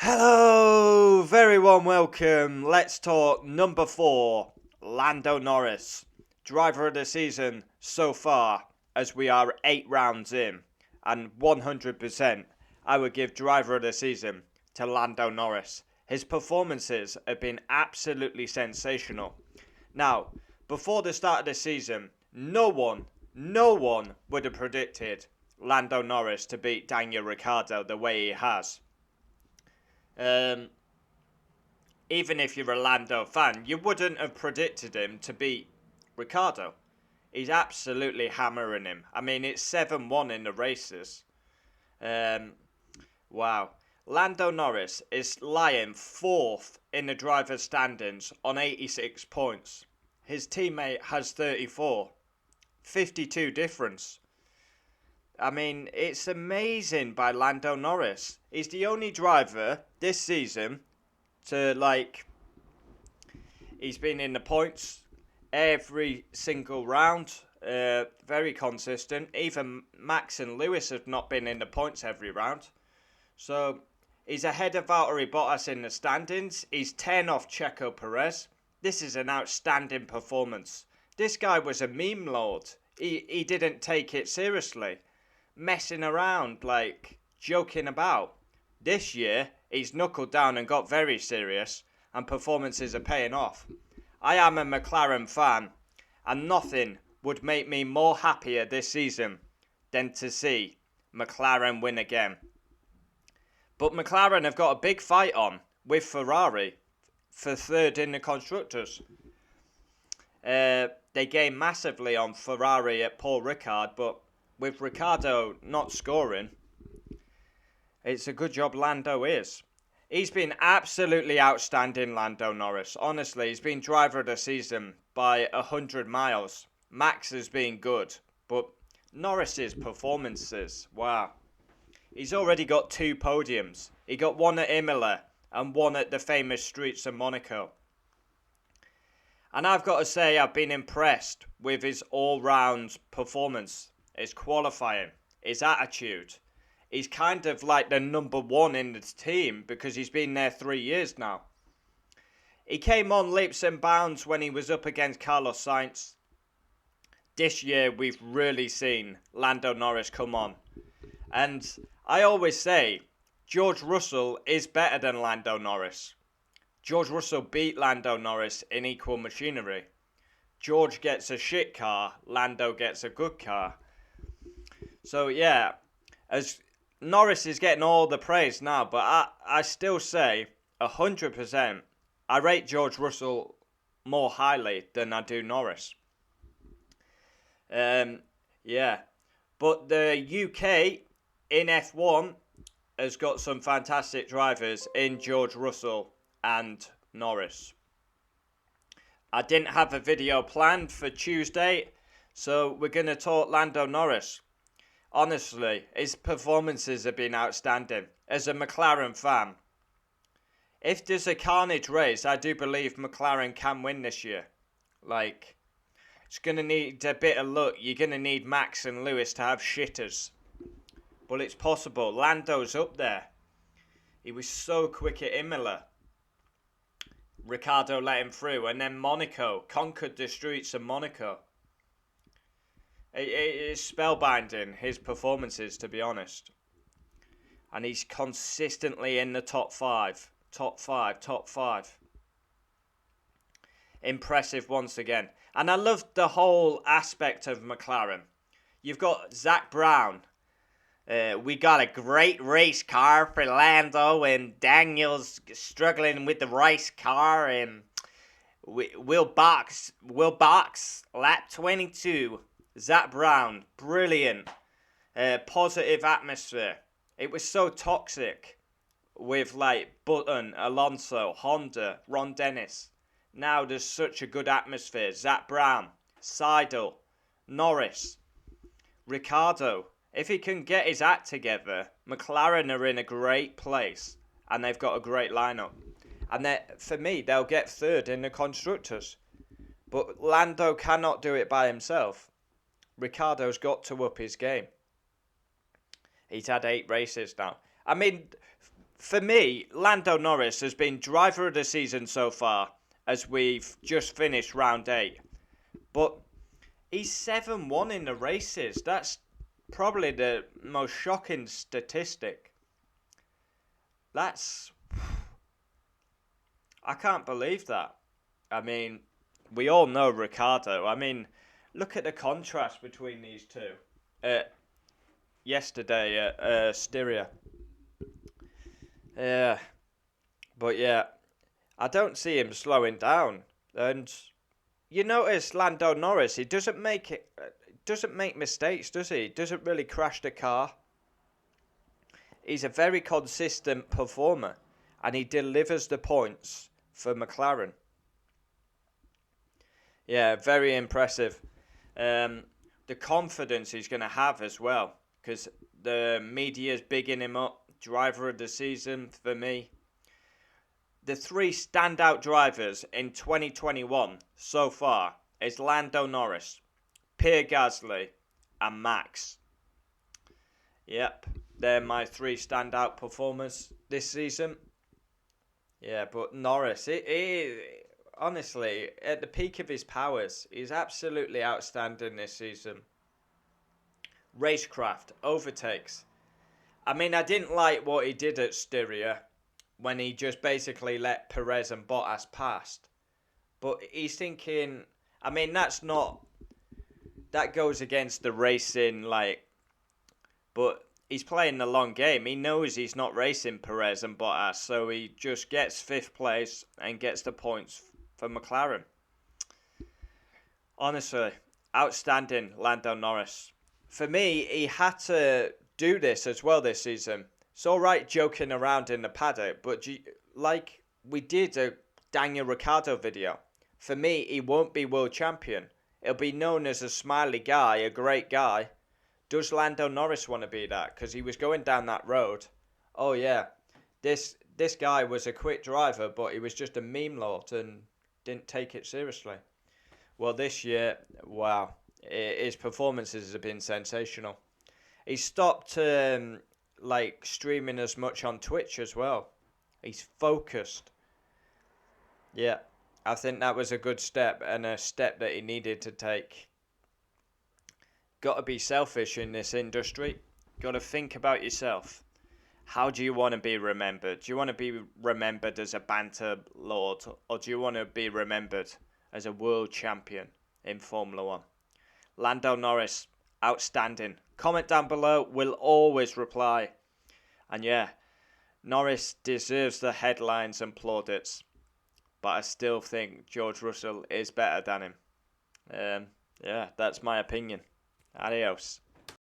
Hello, very warm welcome. Let's talk number 4, Lando Norris. Driver of the season so far, as we are 8 rounds in, and 100% I would give driver of the season to Lando Norris. His performances have been absolutely sensational. Now, before the start of the season, no one would have predicted Lando Norris to beat Daniel Ricciardo the way he has. Even if you're a Lando fan, you wouldn't have predicted him to beat Ricciardo. He's absolutely hammering him. I mean, it's 7-1 in the races. Wow. Lando Norris is lying 4th in the driver's standings on 86 points. His teammate has 34. 52 difference. I mean, it's amazing by Lando Norris. He's the only driver this season to, he's been in the points every single round. Very consistent. Even Max and Lewis have not been in the points every round. So, he's ahead of Valtteri Bottas in the standings. He's 10 off Checo Perez. This is an outstanding performance. This guy was a meme lord. He didn't take it seriously. Messing around, joking about. This year, he's knuckled down and got very serious, and performances are paying off. I am a McLaren fan, and nothing would make me more happier this season than to see McLaren win again. But McLaren have got a big fight on with Ferrari for 3rd in the Constructors. They gained massively on Ferrari at Paul Ricard, but with Ricciardo not scoring, it's a good job Lando is. He's been absolutely outstanding, Lando Norris. Honestly, he's been driver of the season by 100 miles. Max has been good, but Norris's performances, wow. He's already got 2 podiums. He got one at Imola and one at the famous streets of Monaco. And I've got to say, I've been impressed with his all-round performance. His qualifying, his attitude. He's kind of like the number 1 in the team because he's been there 3 years now. He came on leaps and bounds when he was up against Carlos Sainz. This year we've really seen Lando Norris come on. And I always say, George Russell is better than Lando Norris. George Russell beat Lando Norris in equal machinery. George gets a shit car, Lando gets a good car. So yeah, as Norris is getting all the praise now, but I still say 100% I rate George Russell more highly than I do Norris. Yeah, but the UK in F1 has got some fantastic drivers in George Russell and Norris. I didn't have a video planned for Tuesday, so we're going to talk Lando Norris. Honestly, his performances have been outstanding. As a McLaren fan, if there's a carnage race, I do believe McLaren can win this year. It's going to need a bit of luck. You're going to need Max and Lewis to have shitters. But it's possible. Lando's up there. He was so quick at Imola. Ricciardo let him through. And then Monaco. Conquered the streets of Monaco. It is spellbinding, his performances, to be honest. And he's consistently in the top 5. Top 5. Impressive once again. And I love the whole aspect of McLaren. You've got Zach Brown. We got a great race car for Lando, and Daniel's struggling with the race car, and we'll box lap 22. Zach Brown, brilliant, positive atmosphere. It was so toxic with Button, Alonso, Honda, Ron Dennis. Now there's such a good atmosphere. Zach Brown, Seidel, Norris, Ricciardo. If he can get his act together, McLaren are in a great place, and they've got a great lineup. And for me, they'll get 3rd in the Constructors. But Lando cannot do it by himself. Ricciardo's got to up his game. He's had 8 races now. I mean, For me, Lando Norris has been driver of the season so far, as we've just finished round 8. But he's 7-1 in the races. That's probably the most shocking statistic. That's... I can't believe that. I mean, we all know Ricciardo. I mean, look at the contrast between these two. Yesterday at Styria. Yeah, but yeah, I don't see him slowing down. And you notice Lando Norris, he doesn't make mistakes, does he? He doesn't really crash the car. He's a very consistent performer, and he delivers the points for McLaren. Yeah, very impressive. The confidence he's going to have as well, because the media's bigging him up. Driver of the season for me. The 3 standout drivers in 2021 so far is Lando Norris, Pierre Gasly, and Max. Yep, they're my 3 standout performers this season. Yeah, but Norris, honestly, at the peak of his powers, he's absolutely outstanding this season. Racecraft, overtakes. I mean, I didn't like what he did at Styria when he just basically let Perez and Bottas past. But he's thinking, I mean, that goes against the racing, but he's playing the long game. He knows he's not racing Perez and Bottas, so he just gets 5th place and gets the points for McLaren. Honestly, outstanding Lando Norris. For me, he had to do this as well this season. It's all right joking around in the paddock, but like we did a Daniel Ricciardo video, for me, he won't be world champion. He'll be known as a smiley guy, a great guy. Does Lando Norris want to be that? Because he was going down that road. Oh yeah, this guy was a quick driver, but he was just a meme lord and didn't take it seriously. Well, this year, wow, his performances have been sensational. He stopped streaming as much on Twitch as well. He's focused. Yeah, I think that was a good step and a step that he needed to take. Got to be selfish in this industry. Got to think about yourself. How do you want to be remembered? Do you want to be remembered as a banter lord, or do you want to be remembered as a world champion in Formula 1? Lando Norris, outstanding. Comment down below, we'll always reply. And yeah, Norris deserves the headlines and plaudits, but I still think George Russell is better than him. Yeah, that's my opinion. Adios.